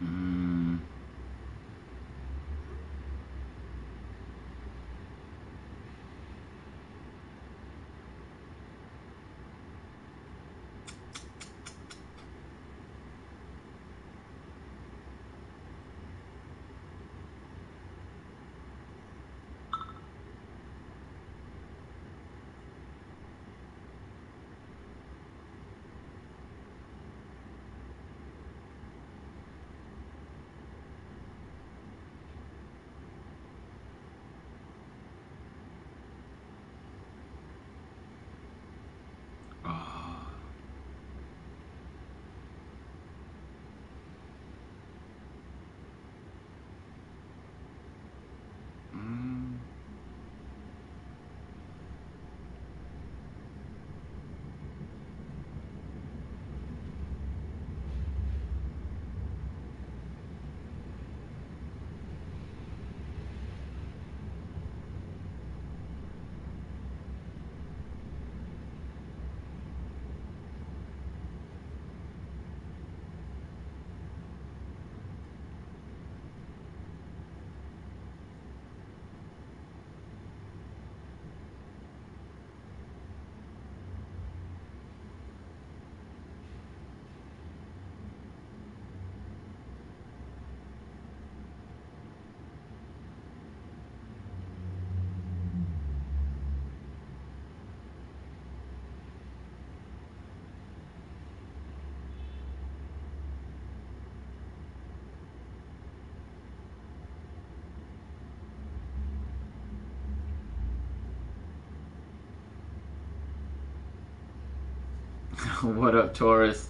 Mm. Ah. Mm. What up, Taurus?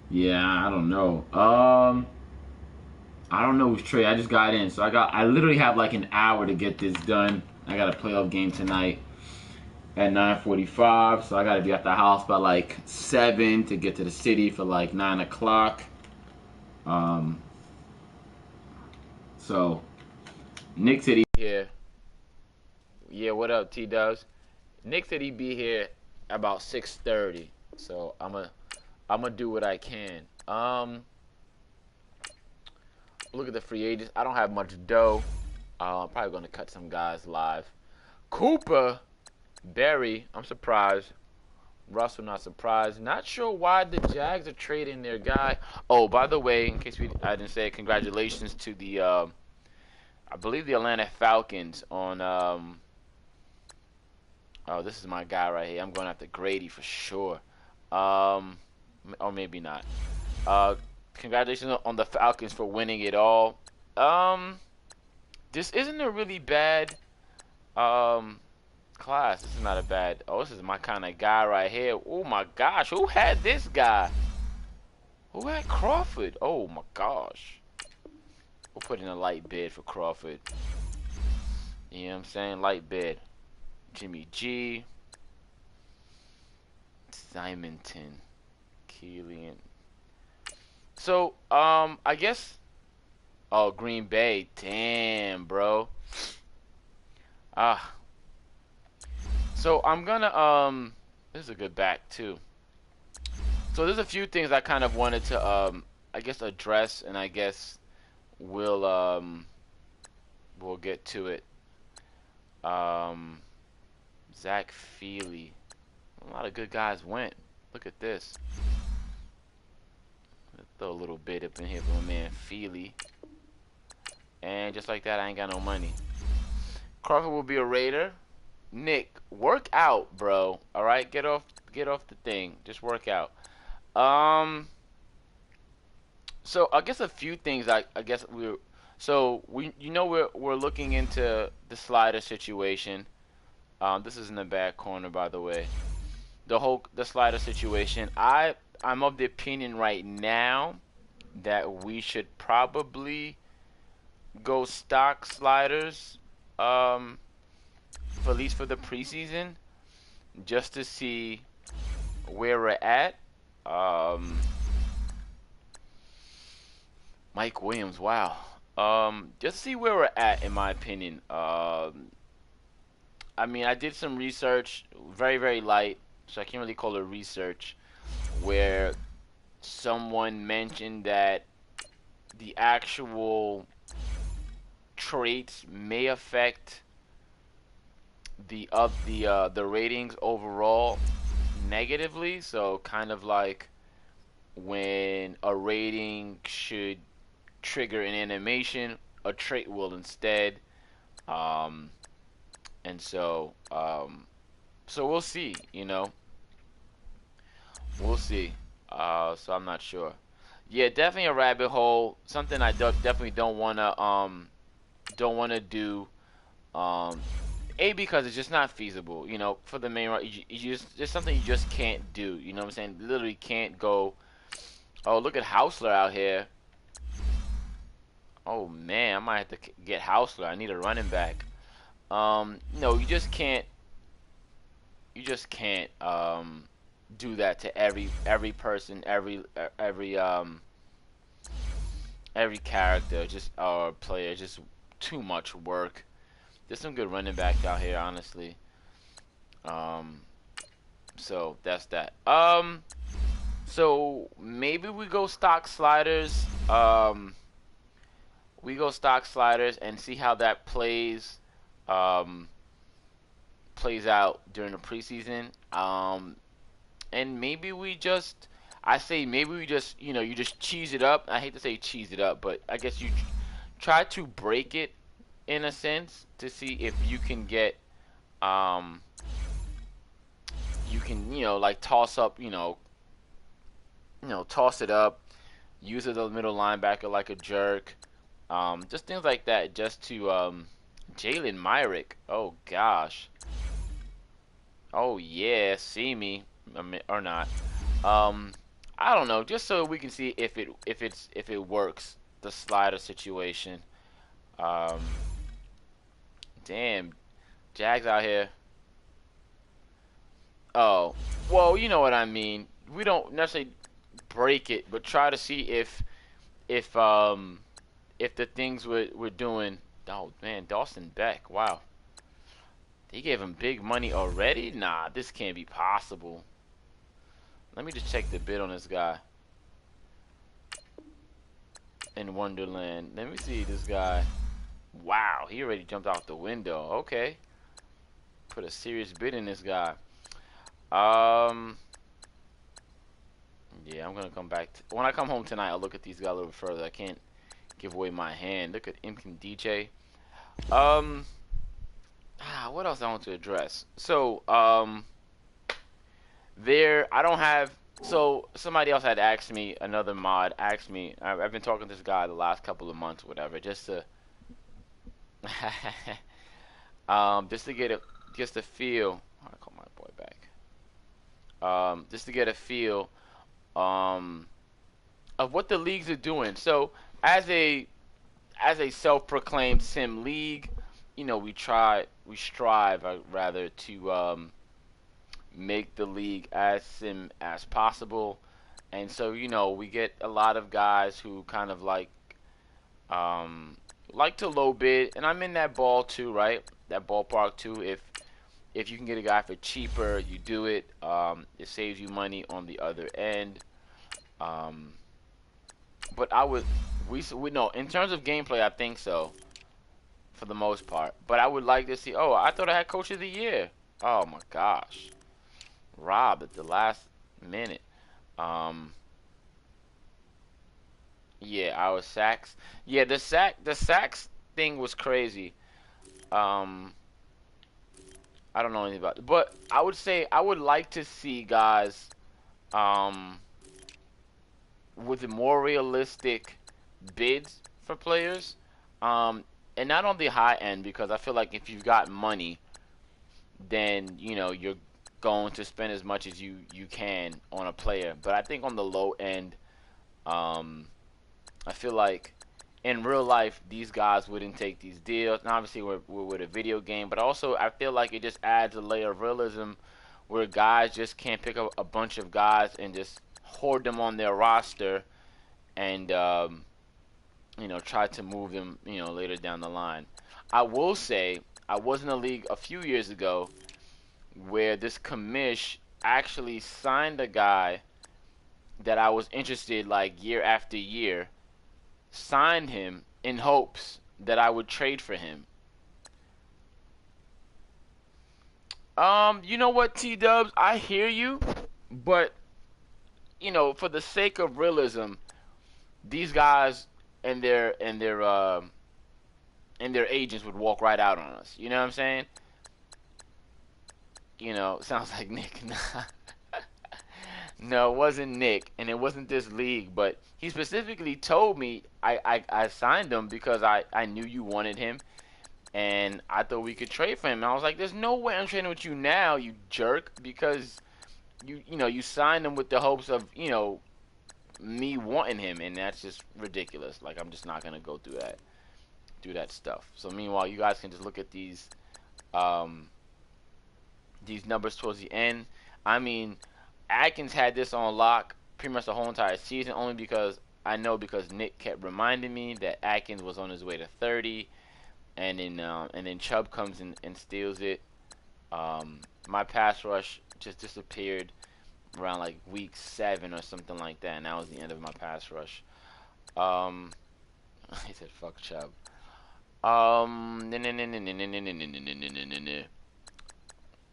Yeah, I don't know. I don't know who's Trey. I just got in, so I literally have like an hour to get this done. I got a playoff game tonight at 9:45, so I gotta be at the house by like 7 to get to the city for like 9 o'clock. Um, so Nick said he here. Yeah, what up, T Dubs? Nick said he'd be here about 6:30, so I'm gonna do what I can. Look at the free agents. I don't have much dough. I'm probably gonna cut some guys live. Cooper, Berry. I'm surprised. Russell, not surprised. Not sure why the Jags are trading their guy. Oh, by the way, in case I didn't say it, congratulations to the I believe the Atlanta Falcons on oh, this is my guy right here. I'm going after Grady for sure. Um, or maybe not. Uh, Congratulations on the Falcons for winning it all. Um, this isn't a really bad um class. This is not a bad. Oh, this is my kind of guy right here. Oh my gosh, who had this guy? Who had Crawford? Oh my gosh. We'll put in a light bid for Crawford. You know what I'm saying? Light bid. Jimmy G. Simonton. Keelan. So, I guess. Oh, Green Bay. Damn, bro. Ah. So I'm gonna This is a good back too. So there's a few things I kind of wanted to I guess address, and I guess we'll get to it. Um, Zach Feely. A lot of good guys went. Look at this. Throw a little bit up in here for my man Feely. And just like that, I ain't got no money. Crawford will be a Raider. Nick, work out, bro. All right, get off the thing. Just work out. So I guess a few things. I guess we're looking into the slider situation. This isn't a bad corner, by the way. The slider situation. I'm of the opinion right now that we should probably go stock sliders. For at least for the preseason, just to see where we're at. Um, Mike Williams, wow. Just see where we're at, in my opinion. I mean, I did some research, very, very light. so I can't really call it research, where someone mentioned that the actual traits may affect the ratings overall negatively. So kind of like when a rating should trigger an animation, a trait will instead. Um, and so we'll see. We'll see. So I'm not sure. Yeah, definitely a rabbit hole. Something I definitely don't wanna do. Um, because it's just not feasible. For the main, you just it's something you just can't do. You know what I'm saying? Literally can't go. Oh, look at Hausler out here. Oh man, I might have to get Hausler. I need a running back. No, you just can't. You just can't do that to every person, every character, just or player. Just too much work. There's some good running backs out here, honestly. Um, so that's that. So maybe we go stock sliders. We go stock sliders and see how that um, plays out during the preseason. And maybe we just, I say maybe we just, you just cheese it up. I hate to say cheese it up, but I guess you try to break it in a sense to see if you can get, um, you can, like toss up, toss it up, use it as a middle linebacker like a jerk. Just things like that, just to Jalen Myrick. Oh gosh. Oh yeah, see me, or not. Um, I don't know, just so we can see if it works, the slider situation. Um, damn, Jags out here. Oh, well, you know what I mean. We don't necessarily break it, but try to see if um if the things we're doing. Oh man, Dawson Beck. Wow, they gave him big money already. Nah, this can't be possible. Let me just check the bid on this guy in Wonderland. Let me see this guy. Wow, he already jumped out the window. Okay, put a serious bid in this guy. Um, yeah, I'm gonna come back when I come home tonight. I'll look at these guys a little further. I can't give away my hand. Look at Imkin DJ. Um, what else I want to address? So, I don't have. So somebody else had asked me, another mod asked me. I've been talking to this guy the last couple of months, whatever, just to, just to get a, just to feel. I call my boy back. Just to get a feel, um, of what the leagues are doing. So as a self-proclaimed sim league, we strive, rather, to make the league as sim as possible. And so, we get a lot of guys who kind of um, like to low bid, and I'm in that ball too, right? That ballpark too. If you can get a guy for cheaper, you do it. It saves you money on the other end. Um, but we know in terms of gameplay, I think so for the most part. But I would like to see. Oh, I thought I had Coach of the Year. Oh my gosh, Rob at the last minute. Um, yeah, our sacks. Yeah, the sacks thing was crazy. Um, I don't know anything about it, but I would say I would like to see guys um with more realistic bids for players. Um, and not on the high end, because I feel like if you've got money, then you're going to spend as much as you can on a player. But I think on the low end, um, I feel like in real life these guys wouldn't take these deals. And obviously we're with a video game, but also I feel like it just adds a layer of realism where guys just can't pick up a bunch of guys and just hoard them on their roster and try to move them later down the line. I will say I was in a league a few years ago where this commish actually signed a guy that I was interested like year after year, signed him in hopes that I would trade for him. You know what, T Dubs, I hear you, but for the sake of realism, these guys and their agents would walk right out on us. You know what I'm saying? Sounds like Nick. No, it wasn't Nick, and it wasn't this league, but he specifically told me I signed him because I knew you wanted him, and I thought we could trade for him. And I was like, there's no way I'm trading with you now, you jerk, because you signed him with the hopes of me wanting him, and that's just ridiculous. Like, I'm just not gonna go through that stuff. So meanwhile, you guys can just look at um these numbers towards the end. I mean, Atkins had this on lock pretty much the whole entire season, only because Nick kept reminding me that Atkins was on his way to 30, and then Chubb comes in and steals it. My pass rush just disappeared around like week 7 or something like that, and that was the end of my pass rush. Um, he said, "Fuck Chubb."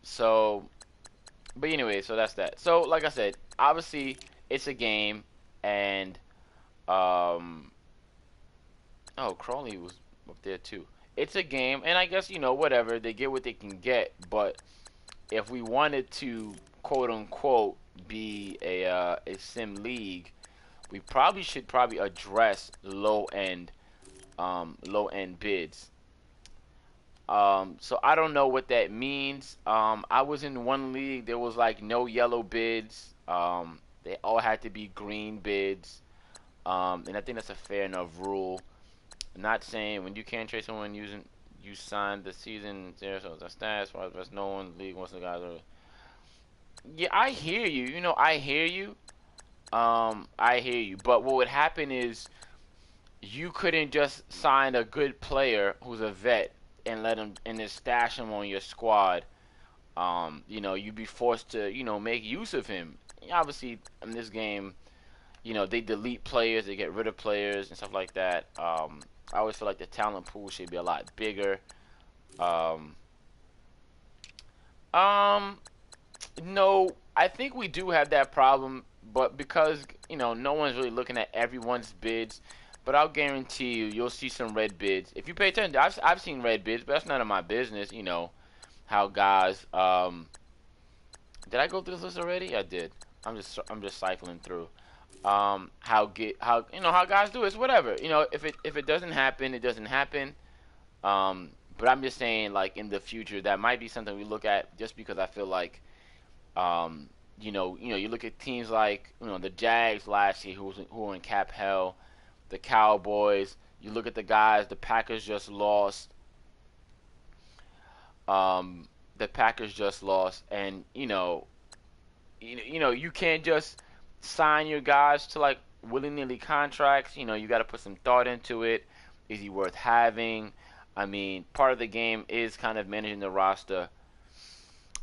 So, but anyway, so that's that. So, like I said, obviously it's a game, and um, oh, Crawley was up there too. It's a game, and I guess whatever, they get what they can get. But if we wanted to quote unquote be a sim league, we probably address low end bids. So I don't know what that means. I was in one league. There was like no yellow bids. They all had to be green bids. And I think that's a fair enough rule. I'm not saying when you can't trade someone using you signed the season there, so that's that. There's no one in the league wants the guys. Yeah, I hear you. I hear you. I hear you. But what would happen is you couldn't just sign a good player who's a vet and let him and then stash him on your squad. You'd be forced to, make use of him. Obviously, in this game, they delete players, they get rid of players and stuff like that. I always feel like the talent pool should be a lot bigger. Um, um, no, I think we do have that problem, but because no one's really looking at everyone's bids. But I'll guarantee you'll see some red bids. If you pay attention, I've seen red bids, but that's none of my business. How guys. Did I go through this list already? I did. I'm just cycling through. How guys do it. It's whatever. If it doesn't happen, it doesn't happen. But I'm just saying, like, in the future, that might be something we look at, just because I feel like you look at teams like the Jags last year, who were in cap hell, the Cowboys. You look at the guys the Packers just lost. The Packers just lost, and you can't just sign your guys to like willy-nilly contracts. You got to put some thought into it. Is he worth having? I mean, part of the game is kind of managing the roster.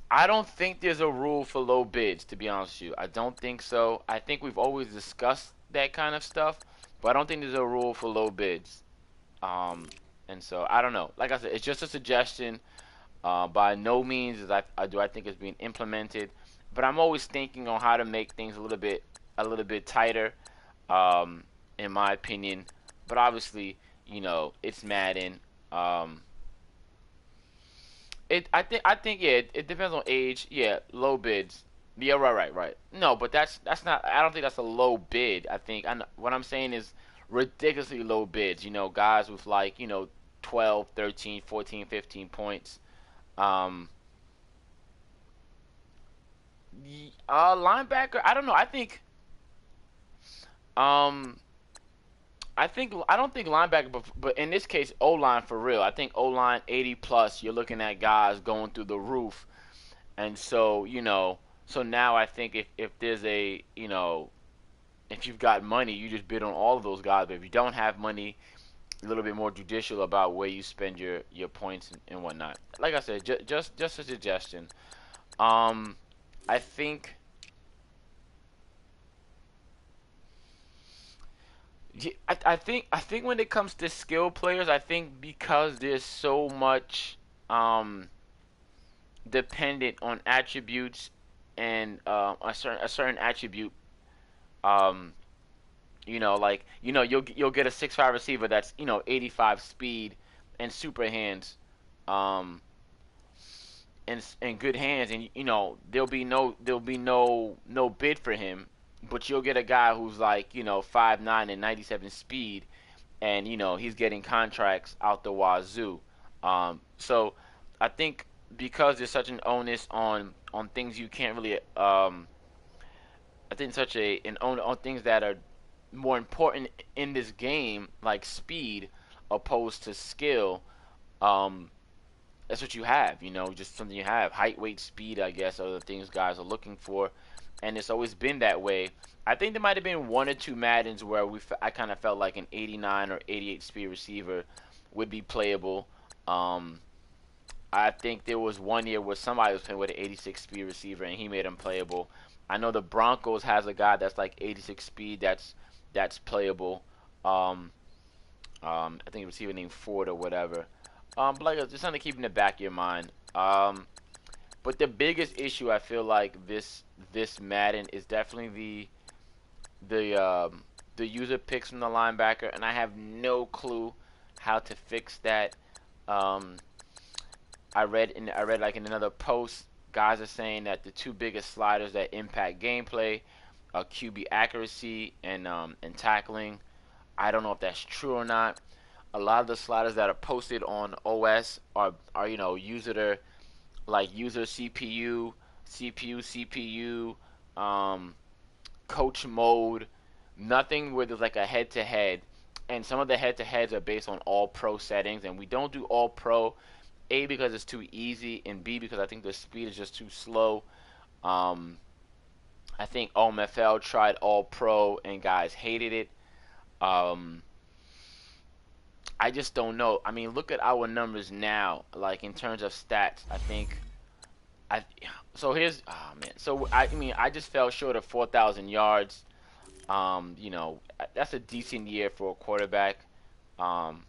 I don't think there's a rule for low bids, to be honest with you. I don't think so. I think we've always discussed that kind of stuff, but I don't think there's a rule for low bids. Um, and so I don't know. Like I said, it's just a suggestion. By no means do I think it's being implemented, but I'm always thinking on how to make things a little bit tighter, um, in my opinion. But obviously, it's Madden. Um, I think yeah, it depends on age. Yeah, low bids. Yeah, right. No, but that's not. I don't think that's a low bid. What I'm saying is ridiculously low bids. Guys with like 12, 13, 14, 15 points. Um, Linebacker. I don't know. Um, I don't think linebacker, but in this case, O line for real. I think O line 80 plus. You're looking at guys going through the roof. And so, so now I think if there's if you've got money, you just bid on all of those guys. But if you don't have money, a little bit more judicial about where you spend your points and whatnot. Like I said, just a suggestion. Um, I think I think when it comes to skill players, I think because there's so much um dependent on attributes and a certain attribute, um like you'll get a 6'5" receiver that's 85 speed and super hands, um and good hands, and there'll be no bid for him, but you'll get a guy who's like 5'9" and 97 speed, and he's getting contracts out the wazoo. So I think because there's such an onus on things you can't really, I think such an onus on things that are more important in this game, like speed opposed to skill. um that's what you have, just something you have. Height, weight, speed, I guess, are the things guys are looking for, and it's always been that way. I think there might have been one or two Maddens where I kind of felt like an 89 or 88 speed receiver would be playable. Um, I think there was one year where somebody was playing with an 86 speed receiver and he made him playable. I know the Broncos has a guy that's like 86 speed that's playable. Um, I think a receiver named Ford or whatever. But like just something to keep in the back of your mind. But the biggest issue I feel like this Madden is definitely the user picks from the linebacker, and I have no clue how to fix that. Um, I read like in another post, guys are saying that the two biggest sliders that impact gameplay are QB accuracy and tackling. I don't know if that's true or not. A lot of the sliders that are posted on OS are user like user CPU, CPU, um, coach mode, nothing where there's like a head to head. And some of the head to heads are based on all pro settings, and we don't do all pro. A, because it's too easy, and B, because I think the speed is just too slow. Um, I think OMFL tried all pro and guys hated it. Um, I just don't know. I mean, look at our numbers now, like in terms of stats. I think I so here's oh man. So I mean I just fell short of 4,000 yards. That's a decent year for a quarterback. Um,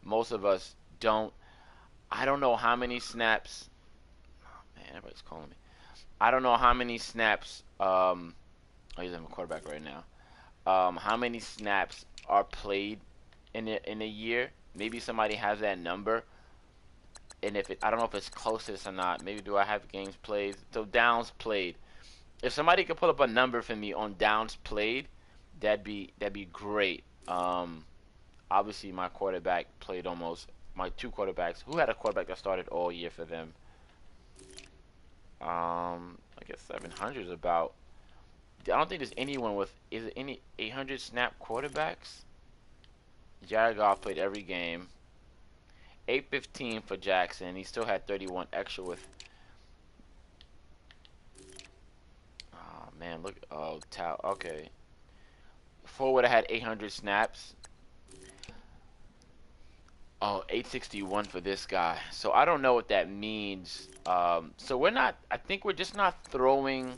most of us don't. I don't know how many snaps. Man, everybody's calling me. I don't know how many snaps. Oh, he's a quarterback right now. How many snaps are played in a year? Maybe somebody has that number, and I don't know if it's closest or not. Maybe do I have games played? So downs played. If somebody could pull up a number for me on downs played, that'd be great. Obviously my quarterback played almost my two quarterbacks. Who had a quarterback that started all year for them? I guess 700 is about. I don't think there's anyone with. Is it any 800 snap quarterbacks? Jared Goff played every game. 815 for Jackson. He still had 31 extra with. Oh man, look. Oh, okay. Ford would have had 800 snaps. Oh, 861 for this guy. So I don't know what that means. So we're not. I think we're just not throwing.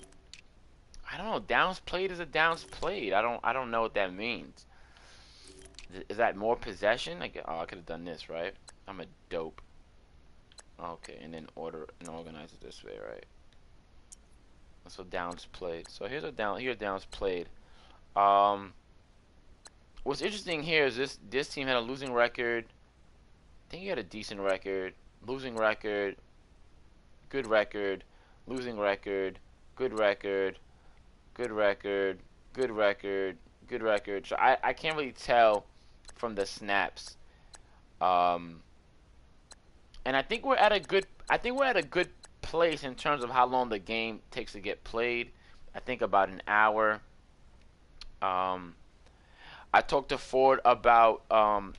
I don't know. Downs played is a downs played. I don't know what that means. Is that more possession? I could have done this right. I'm a dope. Okay, and then order and organize it this way, right? So downs played. So here's downs played. Um, what's interesting here is this team had a losing record. I think he had a decent record, losing record, good record, losing record, good record, good record, good record, good record. So I can't really tell from the snaps. Um, and I think we're at a good place in terms of how long the game takes to get played. I think about an hour. Um, I talked to Ford about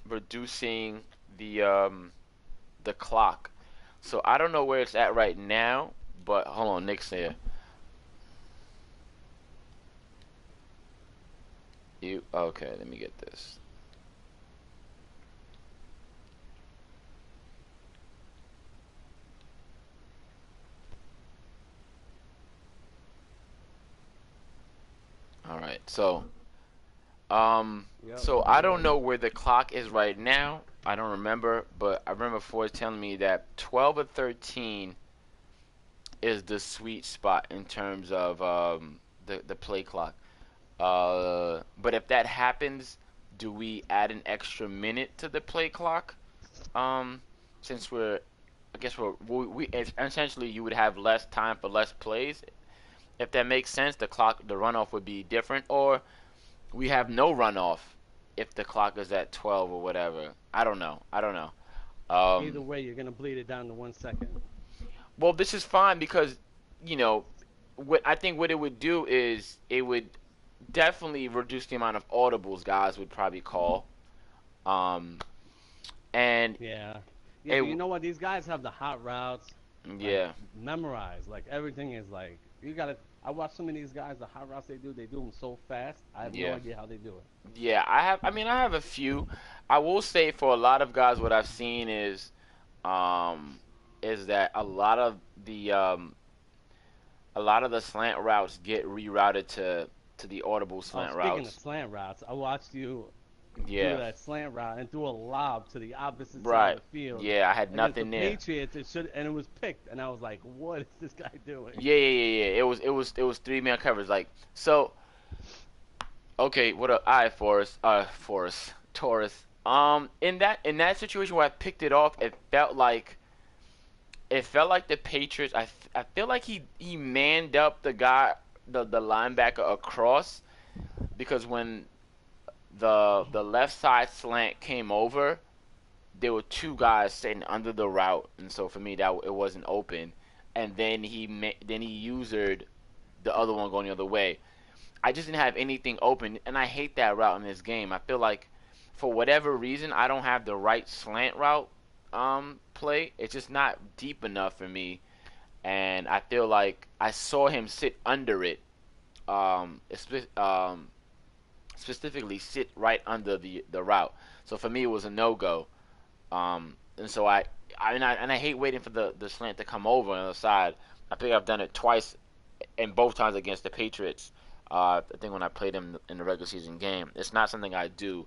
reducing the clock. So I don't know where it's at right now, but hold on, Nick's here. You okay? Let me get this. minute. Um, Yep, so it I don't was. know where the clock is right now. I don't remember, but I remember Ford telling me that 12 or 13 is the sweet spot in terms of the play clock. But if that happens, do we add an extra minute to the play clock? Um, since I guess essentially you would have less time for less plays. If that makes sense, the runoff would be different, or we have no runoff if the clock is at 12 or whatever. I don't know. I don't know. Either way, you're gonna bleed it down to 1 second. Well, this is fine because, you know, what I think what it would do is it would definitely reduce the amount of audibles guys would probably call. Um, and Yeah, yeah, it, but you know what? These guys have the hot routes like yeah, memorized. Like everything is like you gotta. I watch some of these guys. The hot routes they do them so fast. I have no yeah, idea how they do it. yeah. I mean, I have a few. I will say for a lot of guys, what I've seen um, is that a lot of the slant routes get rerouted to the audible Oh, slant speaking of routes. slant routes, I watched you do Yeah, that slant route and threw a lob to the opposite side of right. the field Yeah, I had against the nothing there. Patriots. It should and it was picked, and I was like, "What is this guy doing?" Yeah. It was 3 man coverage. Like so. Okay, what up? All right, Forrest, Taurus. In that situation where I picked it off, it felt like the Patriots. I feel like he manned up the guy, the linebacker across because when the left side slant came over, there were two guys sitting under the route, and so for me that it wasn't open, and then he used the other one going the other way. I just didn't have anything open, and I hate that route in this game. I feel like for whatever reason I don't have the right slant route play. It's just not deep enough for me, and I feel like I saw him sit under it. Specifically sit right under the route. So for me it was a no go. And so I hate waiting for the slant to come over on the side. I think I've done it twice, and both times against the Patriots. I think when I played them in the regular season game, it's not something I do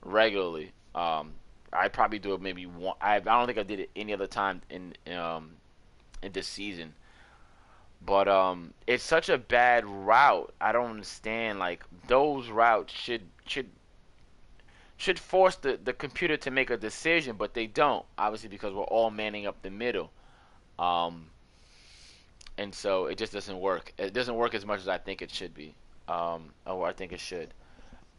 regularly. I probably do it maybe one. I don't think I did it any other time in this season. But it's such a bad route. I don't understand. Like those routes should force the computer to make a decision, but they don't. Obviously, because we're all manning up the middle. Um, and so it just doesn't work. It doesn't work as much as I think it should be. Or I think it should.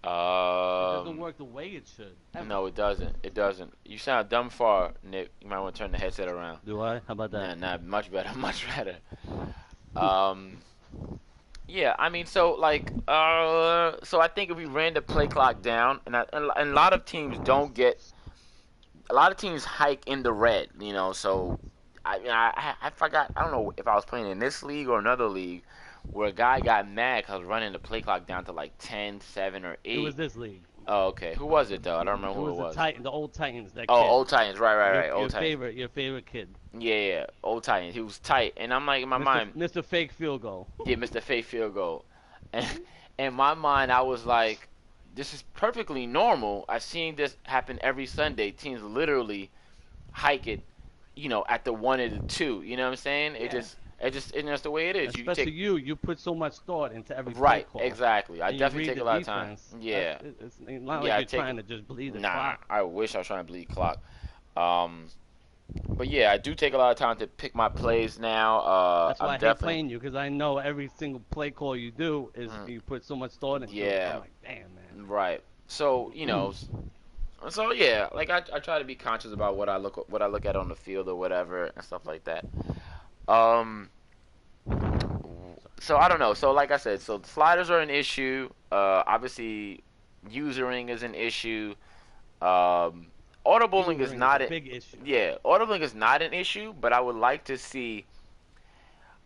It doesn't Um, work the way it should ever. no, it doesn't. It doesn't. You sound dumb far, Nick. You might want to turn the headset around. Do I? How about that? Nah, much better, much better. Um, yeah, I mean, so I think if we ran the play clock down, and a lot of teams don't get, a lot of teams hike in the red, so I forgot, I don't know if I was playing in this league or another league where a guy got mad because I was running the play clock down to like 10, 7, or It was 8. this league. Oh, okay. Who was it though? I don't remember It who it was was. The old Titans. That Oh, kid, Old Titans. Right. Old Titans. your favorite kid, Yeah. Old Titans. He was tight, and I'm like in my mind, Mister Fake Field Goal. yeah, Mr. Faith field goal. And in my mind, I was like, this is perfectly normal. I've seen this happen every Sunday. Teams literally hike it, at the 1 and the 2. You know what I'm saying? Yeah, It's just the way it is. You especially take you put so much thought into every play right, call, exactly. I and you definitely read take the a lot of time. defense. Yeah, It's not like yeah. I you're take trying to just bleed the Nah. clock. I wish I was trying to bleed clock. Um, but yeah, I do take a lot of time to pick my plays now. That's why I'm I hate definitely playing you because I know every single play call you do is mm, you put so much thought into it. I'm yeah, like, damn right. So man. so yeah, like I try to be conscious about what I look at on the field or whatever and stuff like that. Um, so I don't know. So like I said, so sliders are an issue. Obviously, usering is an issue. Um, audibling is Usering is a not it. big issue. Yeah, audibling is not an issue, but I would like to see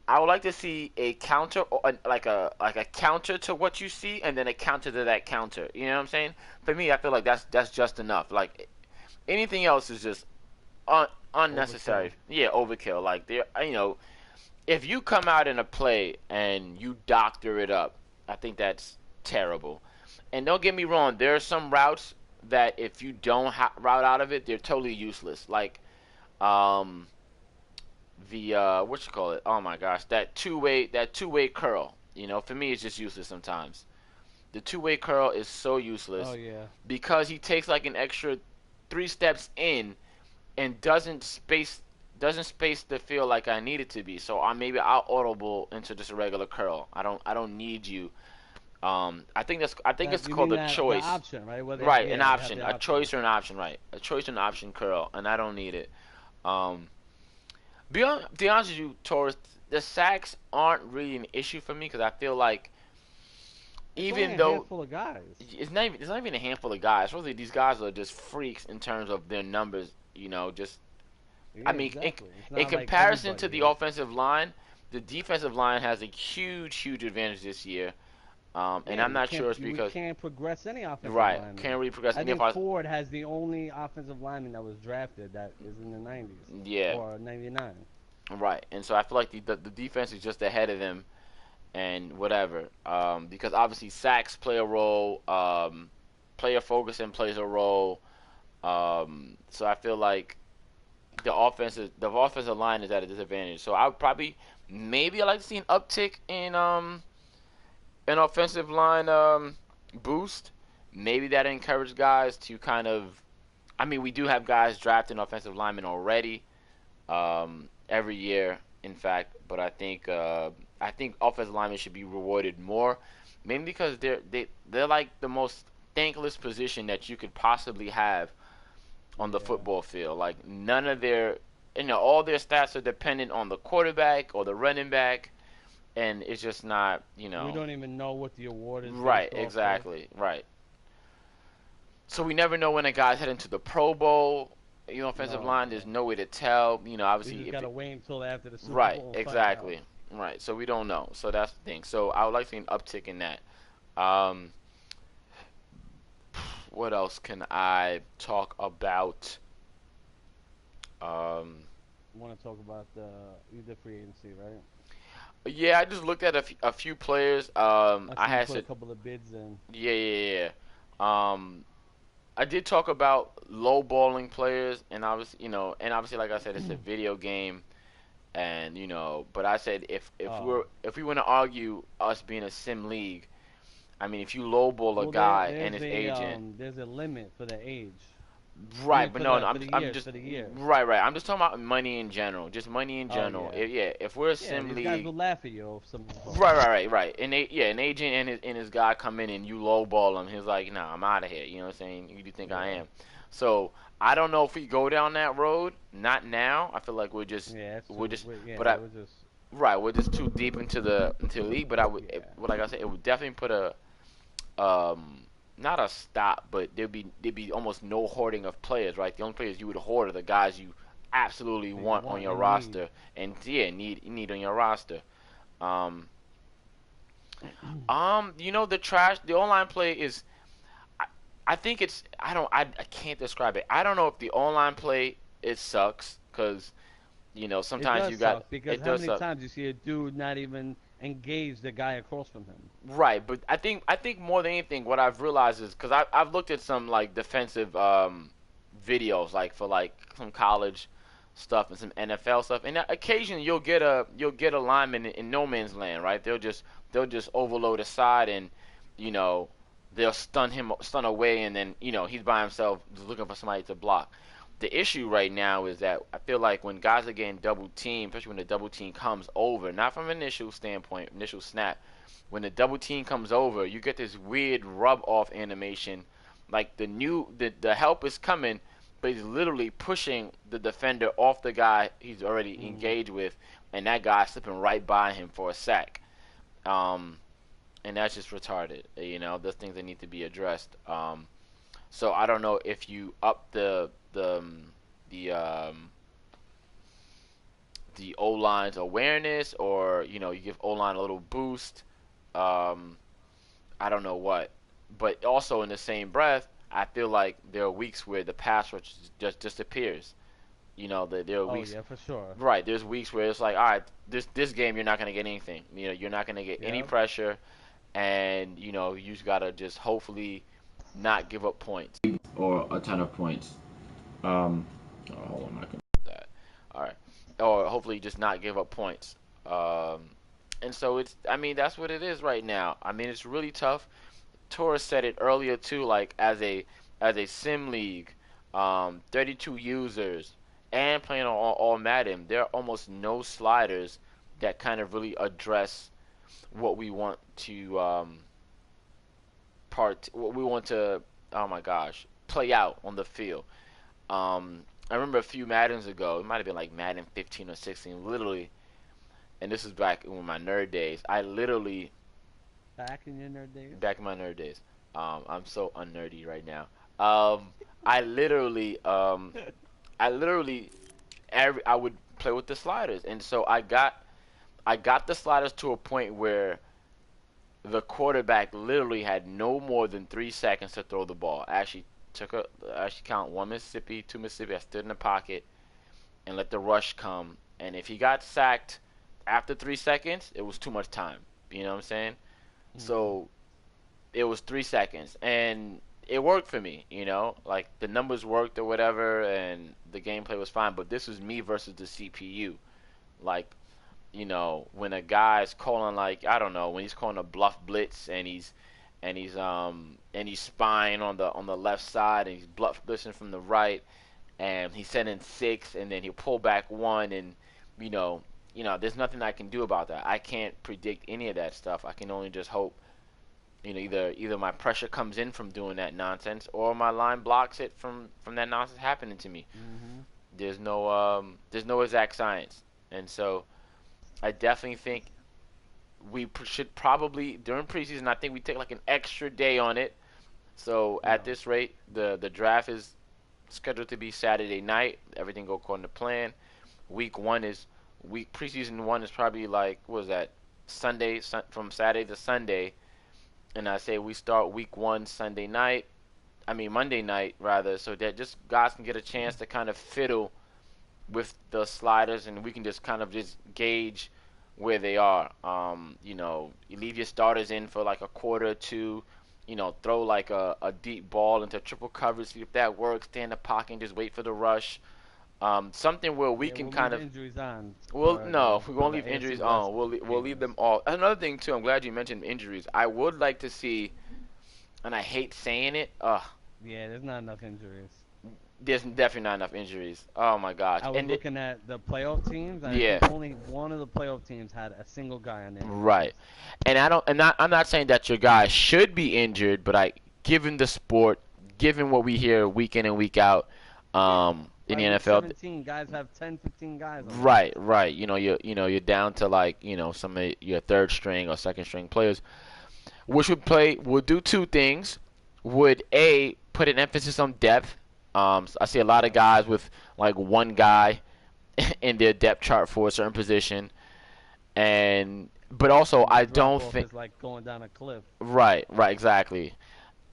a counter, or like a counter to what you see, and then a counter to that counter. You know what I'm saying? For me, I feel like that's just enough. Like anything else is just Overkill. unnecessary. Yeah, overkill. Like if you come out in a play and you doctor it up, I think that's terrible. And don't get me wrong, there are some routes that if you don't route out of it, they're totally useless. Like um, the what you call it? Oh my gosh, that two way curl. For me, it's just useless sometimes. The two-way curl is so Oh useless yeah. because he takes like an extra 3 steps in and doesn't space the field like I need it to be. So I'll audible into just a regular curl. I don't need you. I think That it's you called mean a that the choice. option, right? Well, Right, an yeah, they have option, the a option. choice or an option, right? A choice or an option curl, and I don't need it. Um, be honest with you, Taurus, the sacks aren't really an issue for me because I feel like It's only even a though handful of guys. it's not even a handful of guys. Really, these guys are just freaks in terms of their numbers. Just I Yeah, mean, exactly. It's in not like comparison to everybody the is. offensive line, the defensive line has a huge, huge advantage this year. And Yeah, I'm not sure it's we because can't progress any offensive right lineman. can't really progress I any of think our Ford has the only offensive lineman that was drafted that is in the 90s yeah or 99. right. And so I feel like the defense is just ahead of them and whatever. Because obviously sacks play a role. Player focusing plays a role. So I feel like the offensive line is at a disadvantage. So I would probably maybe I like to see an uptick in an offensive line boost. Maybe that encourage guys to kind of. I mean, we do have guys drafting offensive linemen already every year, in fact. But I think offensive linemen should be rewarded more, mainly because they're like the most thankless position that you could possibly have on the Yeah. football field. Like none of all their stats are dependent on the quarterback or the running back, and it's just not, We don't even know what the award is right. based off of. Exactly, right. So we never know when a guy's heading to the Pro Bowl. Offensive No, line, there's no. no way to tell. We Obviously, just if gotta it, wait until after the Super right, Bowl and find out. exactly, right. So we don't know. So that's the thing. So I would like to see an uptick in that. Um, what else can I talk about? Um, Want to talk about the free agency, right? Yeah, I just looked at a few players. I I see you had put a said, couple of bids in. yeah, yeah, yeah. I did talk about low balling players, and obviously, like I said, it's a video game, and but I said Oh, if we want to argue us being a sim league, I mean, if you lowball a well, guy and his agent. there's a limit for the age. I Right, mean, but no, no, for the I'm years, just for the years. right, right. I'm just talking about money in general, just money in Oh general. yeah, Yeah, if we're a yeah. sim These guys league, will laugh at you if someone right, balls. right, right, right. An agent and his guy come in and you lowball him. He's like, nah, I'm out of here. You know what I'm saying? Who do you think I Yeah, am? So I don't know if we go down that road. Not now. I feel like we're just yeah. It's we're too. just, Yeah, but I we're just. right, we're just too deep into the league. But Yeah, like I said, it would definitely put a um not a stop, but there'd be almost no hoarding of players, right? The only players you would hoard are the guys you absolutely that you want on want your and need. roster, and yeah, need on your roster. Um, the online play is. I, I think it's. I don't. I can't describe it. I don't know if the online play it sucks because It sometimes does you got suck because it how does many suck. times you see a dude not even engage the guy across from him? Right, but I think more than anything, what I've realized is because I've looked at some like defensive videos like for like some college stuff and some NFL stuff, and occasionally you'll get a lineman in no man's land, right? They'll just overload a side and you know they'll stun away, and then he's by himself just looking for somebody to block. The issue right now is that I feel like when guys are getting double teamed, especially when the double team comes over, not from an initial standpoint, initial snap, when the double team comes over, you get this weird rub off animation. Like the help is coming, but he's literally pushing the defender off the guy he's already Mm. engaged with, and that guy slipping right by him for a sack. Um, and that's just retarded. Those things that need to be addressed. So I don't know if you up the O line's awareness, or you give O line a little boost. Um, I don't know what, but also in the same breath, I feel like there are weeks where the pass rush just disappears. There are Oh weeks, yeah, for sure. right? There's weeks where it's like, all right, this game you're not gonna get anything. You're not gonna get any Yep. pressure, and you just gotta just hopefully not give up points or a ton of points. Hold on, I'm not gonna do that. All right, or hopefully just not give up points. Um, and so I mean, that's what it is right now. I mean, it's really tough. Torres said it earlier too, like as a sim league, 32 users, and playing on all Madden, there are almost no sliders that kind of really address what we want to what we want to, oh my gosh, play out on the field. I remember a few Maddens ago, it might have been like Madden 15 or 16, literally, and this is back in my nerd days. I literally Back in your nerd days. back in my nerd days. I'm so unnerdy right now. Um, I literally, I literally, I would play with the sliders, and so I got the sliders to a point where the quarterback literally had no more than 3 seconds to throw the ball. I actually I actually count one Mississippi, two Mississippi. I stood in the pocket and let the rush come, and if he got sacked after 3 seconds, it was too much time. You know what I'm saying? Hmm. So it was 3 seconds, and it worked for me. Like the numbers worked or whatever, and the gameplay was fine. But this was me versus the CPU. Like when a guy's calling, like, I don't know, when he's calling a bluff blitz, and he's spying on the left side, and he's bluff blitzing from the right, and he's sending six, and then he'll pull back one, and you know there's nothing I can do about that. I can't predict any of that stuff. I can only just hope either my pressure comes in from doing that nonsense, or my line blocks it from that nonsense happening to me. Hmm. There's no exact science, and so I definitely think we should probably during preseason. I think we take like an extra day on it. So at Yeah. this rate, the draft is scheduled to be Saturday night. Everything go according to plan. Week one is week preseason one is probably like, what was that, Sunday, from Saturday to Sunday, and I say we start week one Sunday night. I mean Monday night rather, so that just guys can get a chance to kind of fiddle with the sliders, and we can just kind of just gauge where they are. You leave your starters in for like a quarter or two. Throw like a deep ball into triple coverage, see if that works. Stay in the pocket and just wait for the rush. Something where we Yeah, can we'll kind leave of. injuries on Well, no, we for won't the leave AFC injuries West on. We'll leave them games. all. Another thing too, I'm glad you mentioned injuries. I would like to see, and I hate saying it. Yeah, there's not enough injuries. There's definitely not enough injuries. Oh my gosh, I was and looking at the playoff teams, and I yeah, think only one of the playoff teams had a single guy on their injured right. list. And I don't, and I'm not saying that your guy should be injured, but given the sport, given what we hear week in and week out, in By the week NFL, 17, guys have 10, 15 guys on their right, list. right. You're down to like some of your third string or second string players, which would do two things. Would a put an emphasis on depth. I see a lot of Yeah. guys with like one guy in their depth chart for a certain position, and but also And the I drop don't off think. is like going down a cliff. Right, right, exactly.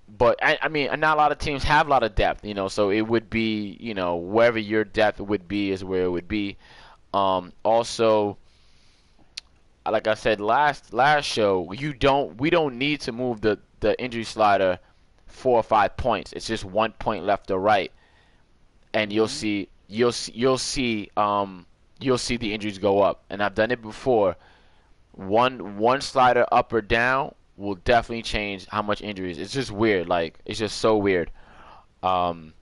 But I mean, not a lot of teams have a lot of depth, so it would be, wherever your depth would be is where it would be. Also, like I said last show, we don't need to move the injury slider 4 or 5 points. It's just 1 point left or right, and Hmm. you'll see the injuries go up. And I've done it before. One slider up or down will definitely change how much injuries. It's just weird. Like, it's just so weird. Um,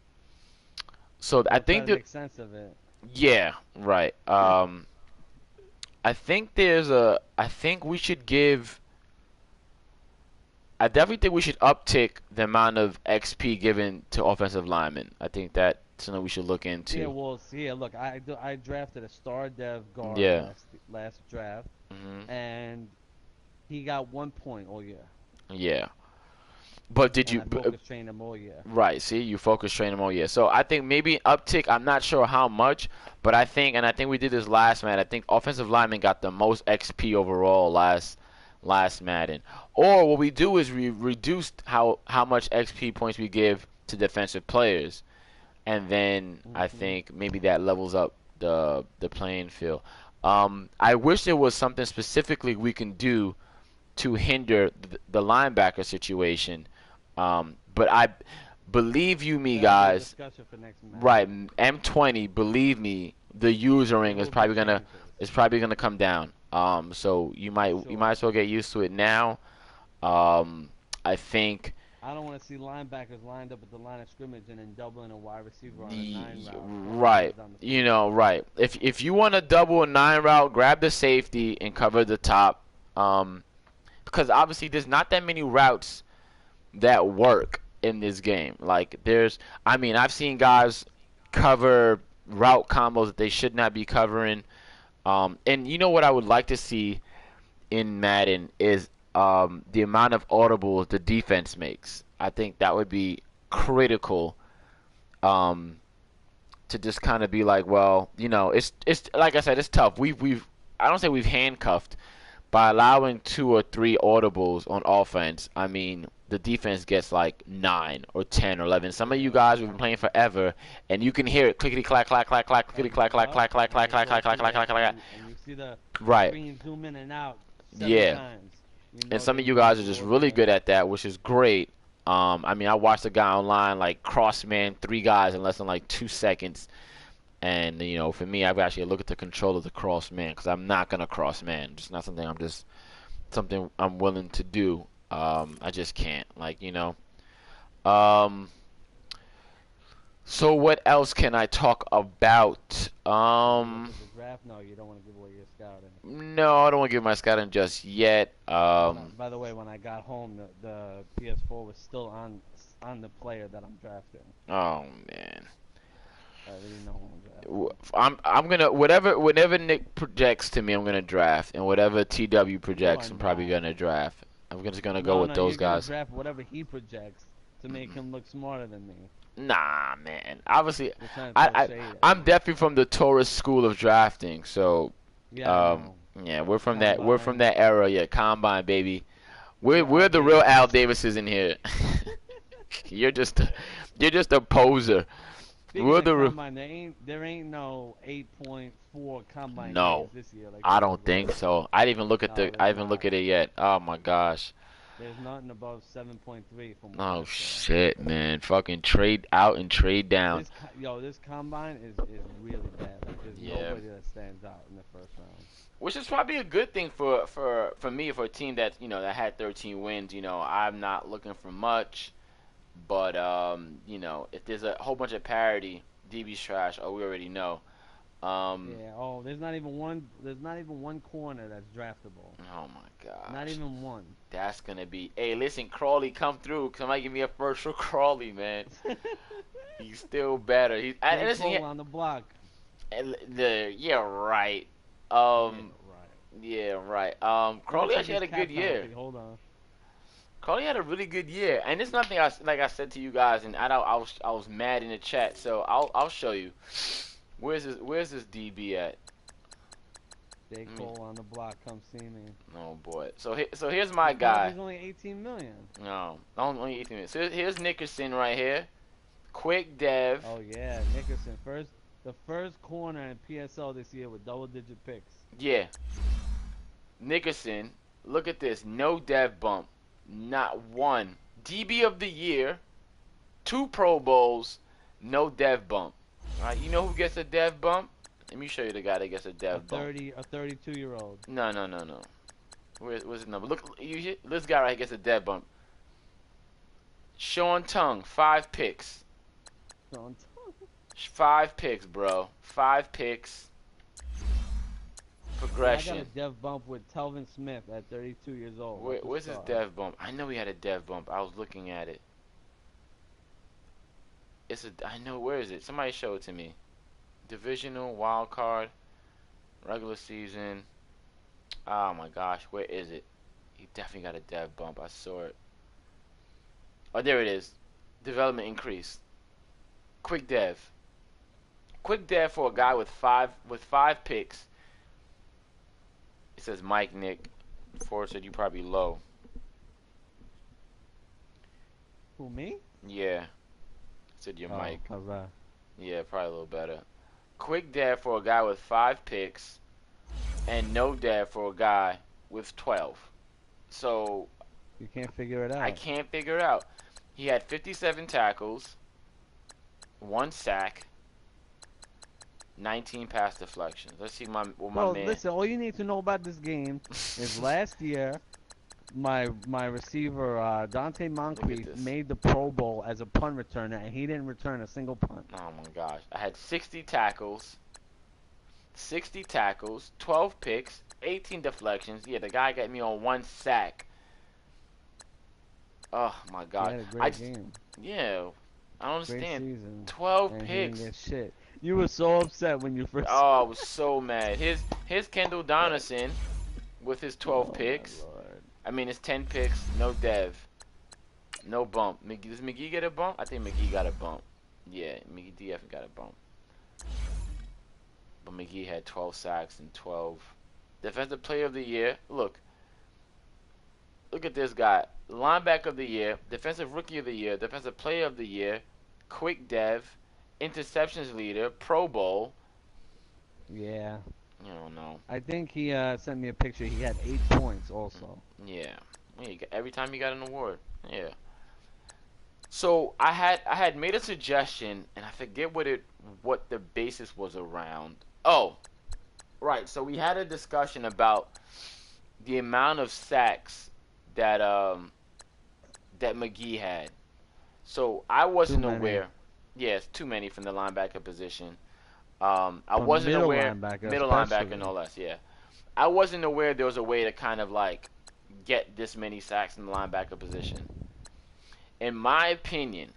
so I We'll try think to that, make sense of it. yeah, right. I think we should give. I definitely think we should uptick the amount of XP given to offensive linemen. I think that's something we should look Yeah, into. we'll see. Yeah, look, I drafted a star dev guard Yeah. last draft, Hmm. and he got 1 point all year, Yeah. But did and you? I focus trained him all year. Right. See, you focus train them all year. So I think maybe uptick. I'm not sure how much, but I think we did this last man. I think offensive linemen got the most XP overall last Madden. Or what we do is we reduce how much XP points we give to defensive players, and then I Hmm. think maybe that levels up the playing field. I wish there was something specifically we can do to hinder the linebacker situation. But I believe you me, That'll be a guys. discussion for next Right, Madden. M20. Believe me, the usering There will be changes is probably gonna come down. So for you might sure. as well get used to it now. Um, I think I don't want to see linebackers lined up at the line of scrimmage and then doubling a wide receiver on a nine the route 20 right, yards down the you field. know, right. If you want to double a nine route, grab the safety and cover the top. Um, because obviously there's not that many routes that work in this game. Like I mean, I've seen guys cover route combos that they should not be covering. And you know what I would like to see in Madden is the amount of audibles the defense makes. I think that would be critical, um, to just kind of be like, well, it's like I said, it's tough. We've I don't say we've handcuffed by allowing 2 or 3 audibles on offense. I mean, the defense gets like 9 or 10 or 11. Some of you Yeah, guys have been playing exactly. forever, and you can hear it clickety clack clack clack clack clickety clack clack Yup. clack clack And clack it clack goes clack clack through clack there, clack clack. and you see the Right. screen zoom in and out 7 Yeah. times. You And know some they're of you going guys are through just all the really good plays. at that, which is great. I mean, I watched a guy online like cross man 3 guys in less than like 2 seconds. And for me, I've actually looked at the control of the cross man because I'm not gonna cross man. It's not something I'm willing to do. I just can't. Um, so what else can I talk about? Did you look at the draft? No, you don't want to give away your scouting. No, I don't want to give my scouting just yet. By the way, when I got home, the PS4 was still on the player that I'm drafting. Oh man. I already know who I'm drafting. I'm gonna whatever Nick projects to me, I'm gonna draft, and whatever TW You projects, are I'm probably not. gonna draft. I'm just gonna go No, with no, those you're gonna guys. draft whatever he projects to make him look smarter than me. Nah, man. Obviously, You're trying to I, throw I shade at I'm me. definitely from the Taurus school of drafting. So, Yeah, I um, know. yeah, we're from Combine. that era. Yeah, combine baby. You're We're Al the real Davis. Al Davises in here. you're just a, you're just a poser. Speaking We're of the re- combine, there ain't no 8.4 combine games No, this year like I there was don't think last year. so. I didn't even look at No, I there's didn't even look not. at it yet. Oh my gosh. There's nothing above 7.3 from what Oh I saw. shit, man. Fucking trade out and trade down. This combine is really bad. Like there's Yeah. nobody that stands out in the first round. Which is probably a good thing for me, for a team that that had 13 wins. I'm not looking for much, but if there's a whole bunch of parity, DB's trash. Oh, we already know. Um, Yeah. Oh, there's not even one. There's not even one corner that's draftable. oh my Not gosh, even one. that's gonna be. Hey, listen, Crawley, come through. Somebody give me a first for Crawley, man. He's still better. J. Listen, Cole on the block. yeah, right. Yeah. Um, Right. yeah, right. Let me Crawley check actually his had a good cap year. penalty. Hold on. Crawley had a really good year, and it's nothing like I said to you guys, and I was mad in the chat, so I'll show you. Where's this DB at? J. Let me, Cole on the block. Come see me. oh boy. So here's my His guy. penalty's only 18 million. No, only 18 minutes. So here's Nickerson right here. Quick Dev. Oh yeah, Nickerson the first corner in PSL this year with double-digit picks. Yeah, Nickerson. Look at this. No dev bump. Not one. DB of the year. 2 Pro Bowls. No dev bump. All right. You know who gets a dev bump? Let me show you the guy that gets a dev bump. A 32-year-old. No, no, no, no. Where's his number? Look, this guy right here gets a dev bump. Sean Tongue, 5 picks. Don't. 5 picks, bro. 5 picks. Yeah, I got a Progression. dev bump with Telvin Smith at 32 years old. That's a Where's his star. dev bump? I know he had a dev bump. I was looking at it. I know, where is it? Somebody show it to me. Divisional, wild card, regular season. Oh my gosh, where is it? He definitely got a dev bump. I saw it. Oh, there it is. Development increase. Quick dev. Quick dev for a guy with five picks. It says Mike Nick. Ford said you probably low. Who, me? Yeah. Said your Oh, mic. how's that? Yeah, probably a little better. Quick dev for a guy with 5 picks, and no dev for a guy with 12. So You can't figure it I out. can't figure it out. He had 57 tackles, one sack, 19 pass deflections. Let's see what my Bro, man. listen, all you need to know about this game is last year my receiver Dante Look at Moncrief this. made the Pro Bowl as a punt returner, and he didn't return a single punt. Oh my gosh. I had 60 tackles, 12 picks, 18 deflections. Yeah, the guy got me on one sack. Oh my He gosh. had a I great just, game, yeah, I don't great understand. season, 12 and he didn't picks. get shit. You were so upset when you first. Oh, I was so mad. His Kendall Donaldson with his 12 Oh my picks. lord. I mean, his 10 picks, no dev, no bump. Does McGee get a bump? I think McGee got a bump. Yeah, McGee DF got a bump. But McGee had 12 sacks and 12. Defensive Player of the Year. Look at this guy. Linebacker of the Year, Defensive Rookie of the Year, Defensive Player of the Year, Quick Dev, Interceptions Leader, Pro Bowl. Yeah, I don't know. I think he sent me a picture. He had 8 points also. Yeah. Yeah, every time he got an award. Yeah. So I had made a suggestion and I forget what the basis was around. Oh, right. So we had a discussion about the amount of sacks that that McGee had. So I Too wasn't many. aware. Yes, too many from the linebacker position. I From wasn't middle aware linebacker middle linebacker no especially. less. Yeah, I wasn't aware there was a way to kind of like get this many sacks in the linebacker position. In my opinion,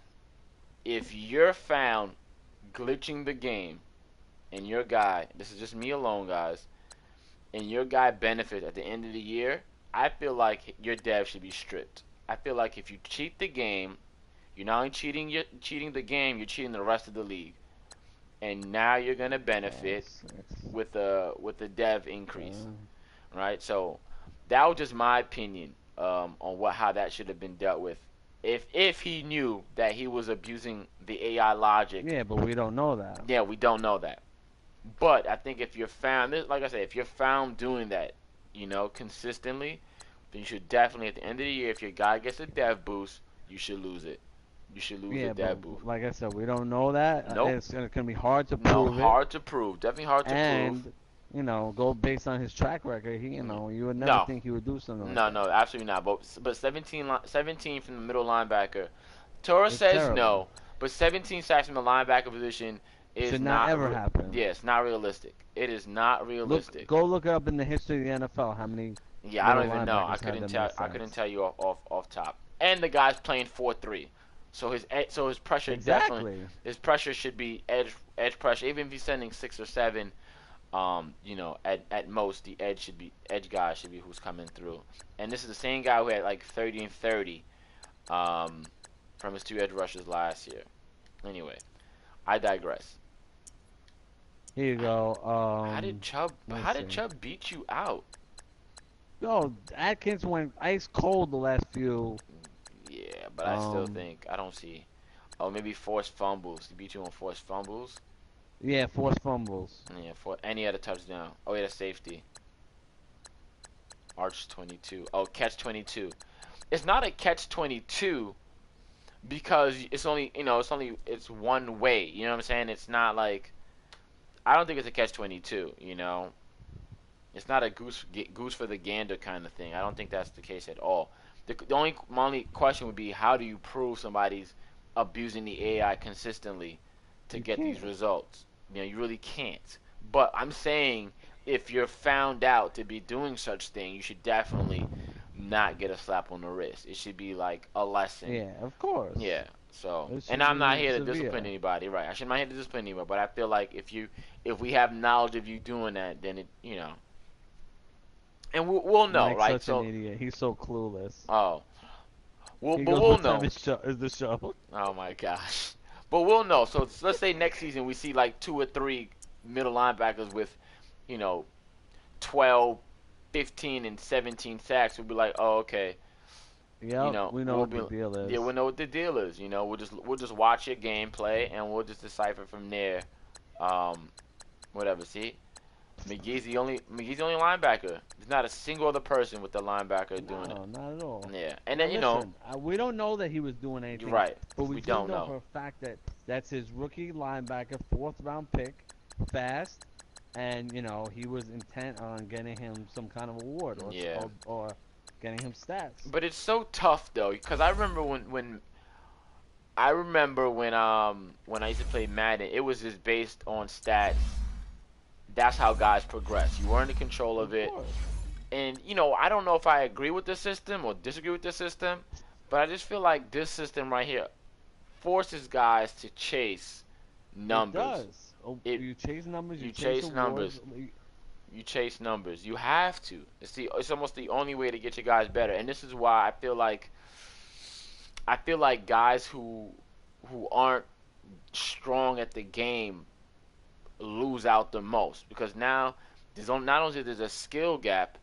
if you're found glitching the game and your guy, this is just me alone, guys, and your guy benefits at the end of the year, I feel like your dev should be stripped. I feel like if you cheat the game, you're not only cheating the game, you're cheating the rest of the league. And now you're gonna benefit with the dev increase, Uh, right? So that was just my opinion on what how that should have been dealt with. If he knew that he was abusing the AI logic, yeah, but we don't know that. yeah, we don't know that. But I think if you're found, like I said, if you're found doing that, consistently, then you should definitely at the end of the year, if your guy gets a dev boost, you should lose it. You should lose the Yeah, but dev boost. like I said, we don't know that. Nope. It's gonna be hard to No, prove it, hard to prove. Definitely hard to prove. and go based on his track record. You would never No, think he would do something like no, that. no, absolutely not. But 17 from the middle linebacker. Torres It's says terrible. no, but 17 sacks from the linebacker position is Should not not. ever happen. Yeah, it's not realistic. It is not realistic. Go look it up in the history of the NFL. How many Yeah, I middle don't even know. I linebackers had couldn't that many tell. I couldn't sacks? tell you off top. And the guy's playing 4-3, so his pressure definitely Exactly. his pressure should be edge pressure. Even if he's sending 6 or 7, at most the edge guy should be who's coming through. And this is the same guy who had like 30 and 30, um, from his 2 edge rushes last year. Anyway, I digress. Here you go. How did Chubb? Let me How did see. Chubb beat you out? Yo, Atkins went ice cold the last few. Yeah, but I still Um, think I don't see. Oh, maybe forced fumbles. He beat you on forced fumbles. yeah, forced fumbles. Yeah, and he had a touchdown. Oh, he had a safety. Arch 22. Oh, catch 22. It's not a catch 22 because it's one way. You know what I'm saying? It's not like I don't think it's a catch 22. It's not a goose for the gander kind of thing. I don't think that's the case at all. My only question would be how do you prove somebody's abusing the AI consistently to You get these can't. results? You really can't. But I'm saying if you're found out to be doing such thing, you should definitely not get a slap on the wrist. It should be like a lesson. Yeah, of course. Yeah. So, It and should I'm not be here to discipline severe. anybody, right? I should not here to discipline anybody, but I feel like if we have knowledge of you doing that, then and we'll know, Mike's right? such an So, idiot. He's so clueless. oh, He but goes, we'll "What time know. is the show?" Oh my gosh, but we'll know. So let's say next season we see like 2 or 3 middle linebackers with, you know, 12, 15, and 17 sacks. We'll be like, oh, okay. Yep, we know We'll what be the deal yeah, is. we'll know what the deal is. We'll just watch your gameplay and we'll just decipher from there. Um, whatever. See, McGee's the only linebacker. There's not a single other person with the linebacker doing it. No, not at all. Yeah, and Well, then listen, we don't know that he was doing you're anything, right. but we We do don't know know. for a fact that that's his rookie linebacker, fourth round pick, fast, and he was intent on getting him some kind of award Yeah, or getting him stats. but it's so tough though, because I remember when I used to play Madden, it was just based on stats. That's how guys progress. You weren't in control of Of it. course, And I don't know if I agree with the system or disagree with the system, but I just feel like this system right here forces guys to chase it numbers. does. Oh, It you chase numbers, you You chase chase awards. numbers. You chase numbers. You have to. It's almost the only way to get your guys better. And this is why I feel like guys who aren't strong at the game lose out the most, because now not only there's a skill gap,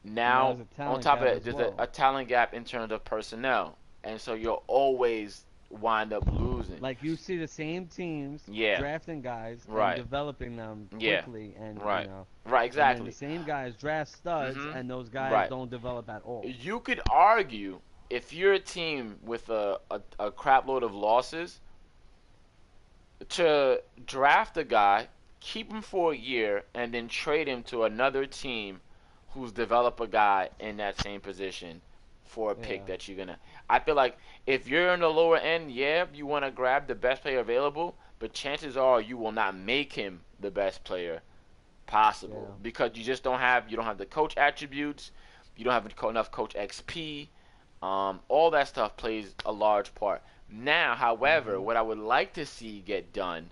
Now now there's a on talent top of gap it as there's well. a talent gap in terms of personnel, and so you'll always wind up losing. Like you see the same teams Yeah, drafting guys and right. developing them Yeah, quickly, right. Right, and then the exactly. same guys draft studs, Mhm. and those guys Right. don't develop at all. You could argue, if you're a team with a crap load of losses, to draft a guy, keep him for a year, and then trade him to another team who's developed a guy in that same position for a pick Yeah, that you're gonna. I feel like if you're in the lower end, yeah, you want to grab the best player available, but chances are you will not make him the best player possible, yeah. because you don't have the coach attributes, you don't have enough coach XP. All that stuff plays a large part. Now, however, Mhm. what I would like to see get done,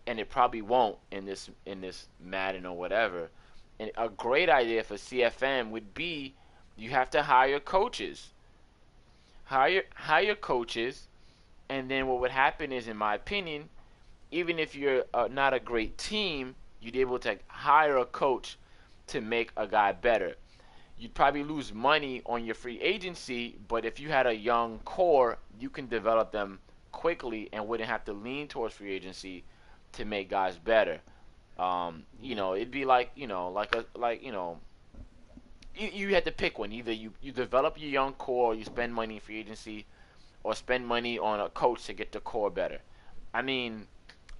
and it probably won't in this Madden or whatever, and a great idea for CFM would be, you have to hire coaches, hire coaches, and then what would happen is, in my opinion, even if you're not a great team, you'd be able to hire a coach to make a guy better. You'd probably lose money on your free agency, but if you had a young core, you can develop them quickly and wouldn't have to lean towards free agency to make guys better. It'd be you had to pick one. Either you develop your young core, or you spend money in free agency, or spend money on a coach to get the core better. I mean,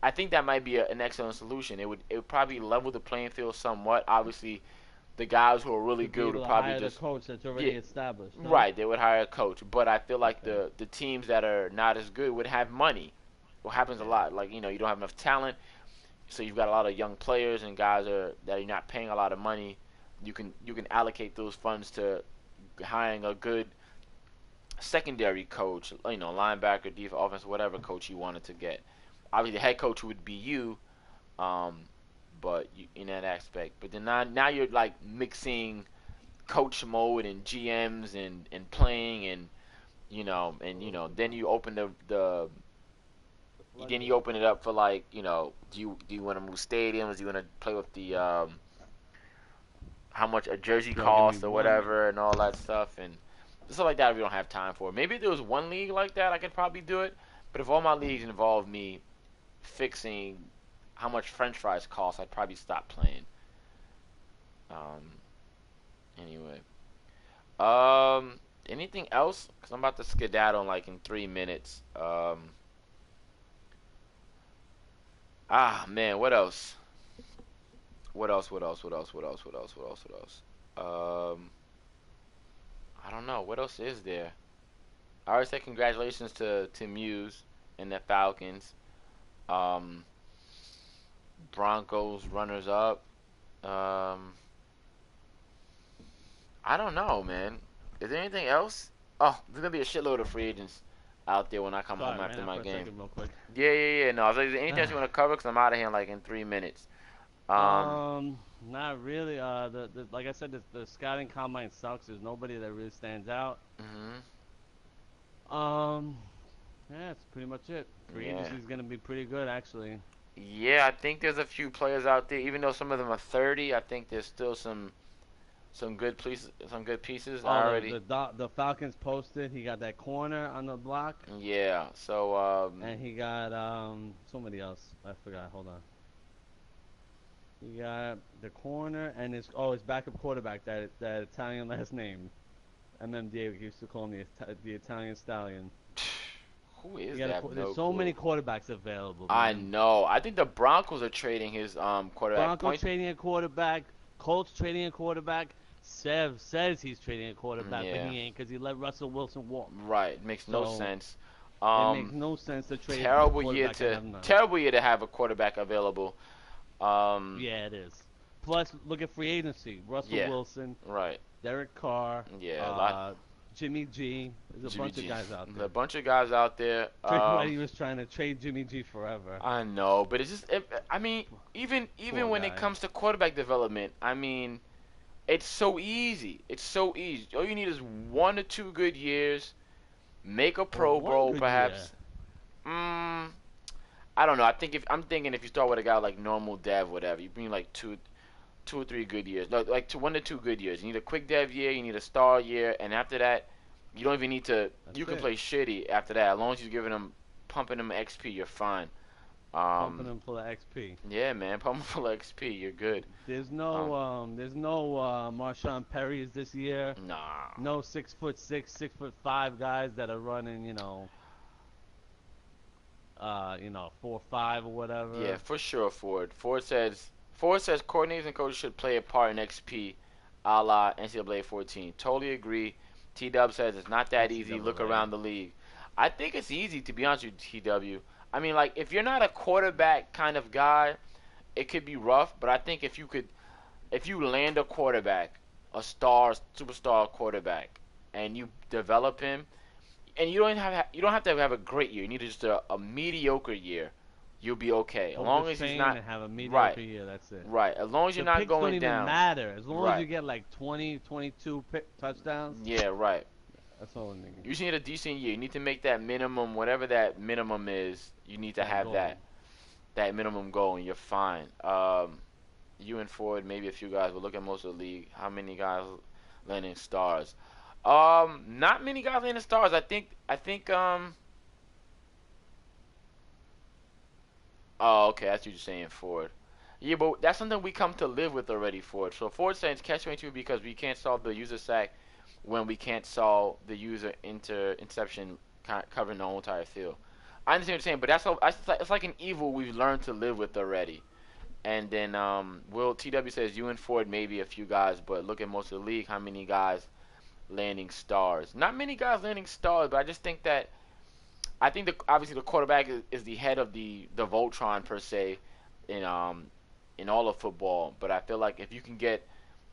I think that might be an excellent solution. It would probably level the playing field somewhat. Obviously, the guys who are really To be good able would to probably hire the just, coach that's yeah, already established, huh? right. They would hire a coach, but I feel like Okay. the teams that are not as good would have money. What happens a Yeah. lot, like you don't have enough talent, so you've got a lot of young players and guys that you're not paying a lot of money. You can allocate those funds to hiring a good secondary coach, linebacker, defense, offense, whatever coach you wanted to get. Obviously, the head coach would be you, um, but in that aspect. But then now you're like mixing coach mode and GMs and playing, then you open The then you floodgates. open it up for, like, do you want to move stadiums? Do you want to play with the how much a jersey Yo, give me costs or one. whatever and all that stuff, and stuff like that we don't have time for. Maybe if there was one league like that, I could probably do it. But if all my leagues involve me fixing how much French fries cost, I'd probably stop playing. Um, anyway, anything else? Cause I'm about to skedaddle in 3 minutes. Man, what else? What else? What else? What else? What else? What else? What else? What else? I don't know. What else is there? I always say congratulations to Muse and the Falcons. Um, Broncos runners up. Um, I don't know, man. Is there anything else? Oh, there's gonna be a shitload of free agents out there when I come home Sorry, ran after out my for a game. second, real quick. Yeah, yeah, yeah. No, I was like, is there anything else you want to cover? Cause I'm out of here in 3 minutes. Um, Not really. Like I said, the scouting combine sucks. There's nobody that really stands out. mhm. Um, yeah, that's pretty much it. Free Yeah. agency is gonna be pretty good, actually. Yeah, I think there's a few players out there. Even though some of them are 30, I think there's still some good pieces. Some good pieces. Oh, I already. the Falcons posted. He got that corner on the block, Yeah. So and he got somebody else. I forgot. Hold on. You got the corner and his backup quarterback, that Italian last name. MMD used to call him the Italian Stallion. Who You is got that? I have there's no so many clue. quarterbacks available, I man. know. I think the Broncos are trading his quarterback Broncos point. trading a quarterback. Colts trading a quarterback. Sev says he's trading a quarterback, but Yeah, he ain't because he let Russell Wilson walk. right. Makes no So sense. it makes Um, no sense to trade a terrible year quarterback and to have none. terrible year to have a quarterback available. Um, Yeah, it is. Plus, look at free agency. Russell yeah, Wilson, right. Derek Carr, Yeah, a lot. uh, Jimmy G. There's a bunch of GBG. guys out A there. bunch of guys out there. Trey White was trying to trade Jimmy G forever. I know, but it's just. I mean, even Poor when it guy. comes to quarterback development, I mean, it's so easy. It's so easy. All you need is 1 or 2 good years. Make a Or Pro one Bowl, good year. perhaps. Mm, I don't know. I'm thinking if you start with a guy like normal dev, whatever, you bring like 2 or 3 good years, like 1 to 2 good years. You need a quick dev year, you need a star year, and after that, you don't even need to. You That's can it. play shitty after that, as long as you're giving them, pumping them XP, you're fine. Pumping Um, him full of XP. yeah, man, pump them full XP, you're good. Um, There's no Marshawn Perry's this year. nah. No 6'6", 6'5" guys that are running, 4.5 or Yeah, whatever. for sure, Ford. Ford says coordinators and coaches should play a part in XP, a la NCAA 14. Totally agree. T Dub says it's not that easy. Look NCAA. around the league. I think it's easy, to be honest with you, TW. I mean, like, if you're not a quarterback kind of guy, it could be rough. But I think if you land a quarterback, a star, superstar quarterback, and you develop him, and you don't have to have a great year. You need just a mediocre year. You'll be okay. As long as he's Overtrain not and have a right, mediocre year. That's it. right. As long as you're The not picks don't going even down. matter. As long as you Right. get like 20, 22 touchdowns, Yeah, right. that's all I need. You just need a decent year. You need to make that minimum, whatever that minimum is. You need to That have that goal. that minimum goal, and you're fine. You and Ford, maybe a few guys, but look at most of the league. How many guys landing stars? Not many guys landing stars. I think. Oh, okay, that's what you're saying, Ford. Yeah, but that's something we come to live with already, Ford. So Ford saying it's catch 22 because we can't solve the user sack when we can't solve the user interception covering the whole entire field. I understand what you're saying, but it's like an evil we've learned to live with already. And then Will TW says you and Ford maybe a few guys, but look at most of the league. How many guys landing stars? Not many guys landing stars, but I just think that I think obviously the quarterback is the head of the Voltron per se in in all of football. But I feel like if you can get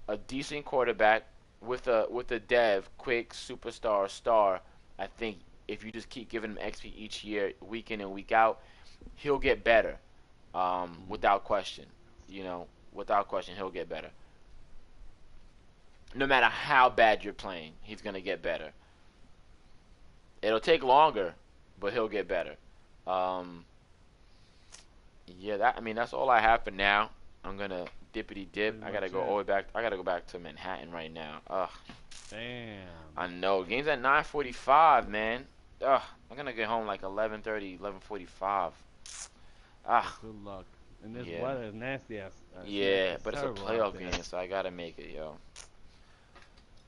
a decent quarterback with a dev, quick superstar star, I think if you just keep giving him XP each year, week in and week out, he'll get better. Mm-hmm. Without question, without question, he'll get better. No matter how bad you're playing, he's gonna get better. It'll take longer, but he'll get better. Um, yeah, I mean that's all I have for now. I'm gonna dippity dip. Pretty I gotta much go all it. the way back. I gotta go back to Manhattan right now. Ugh, Damn. I know. Game's at 9:45, man. Ugh, I'm gonna get home like 11:30, 11:45. Well, Ah, good luck. And this yeah, weather is nasty. yeah, It's but it's a terrible out playoff there. game, so I gotta make it, yo.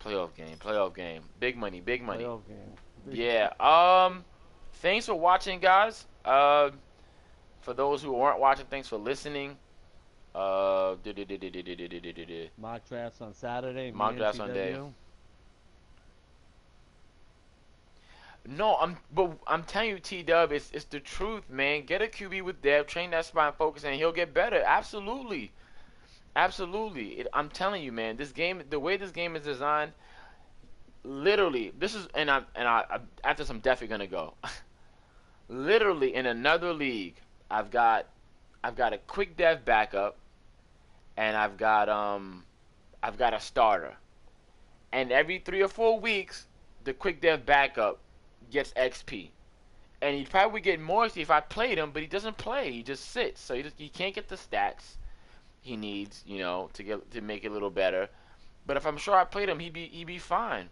Playoff game, playoff game. Big money, big money. Playoff game. Big. Yeah. Thanks for watching, guys. For those who weren't watching, thanks for listening. Uh, Mock drafts on Saturday. Me Mock and draft Sunday. TW. No, I'm telling you, T Dub, it's the truth, man. Get a QB with Dev, train that spine focus, and he'll get better. Absolutely, absolutely. I'm telling you, man. This game, the way this game is designed, literally, this is, after this, I'm definitely gonna go. Literally, in another league, I've got, I've got a quick dev backup, and I've got a starter. And every 3 or 4 weeks, the quick dev backup gets XP. And he probably would get more if I played him, but he doesn't play. He just sits, so he can't get the stats he needs, to make it a little better. But if I'm sure I played him, he'd be fine.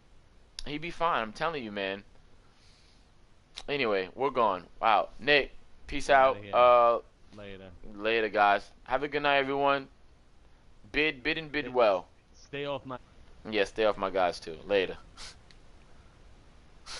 He'd be fine. I'm telling you, man. Anyway, we're gone. Wow, Nick, peace I'm out out. of here. Later. Later, guys. Have a good night, everyone. Bid and bid Hey, well. stay off my. Yeah, stay off my guys too. Later.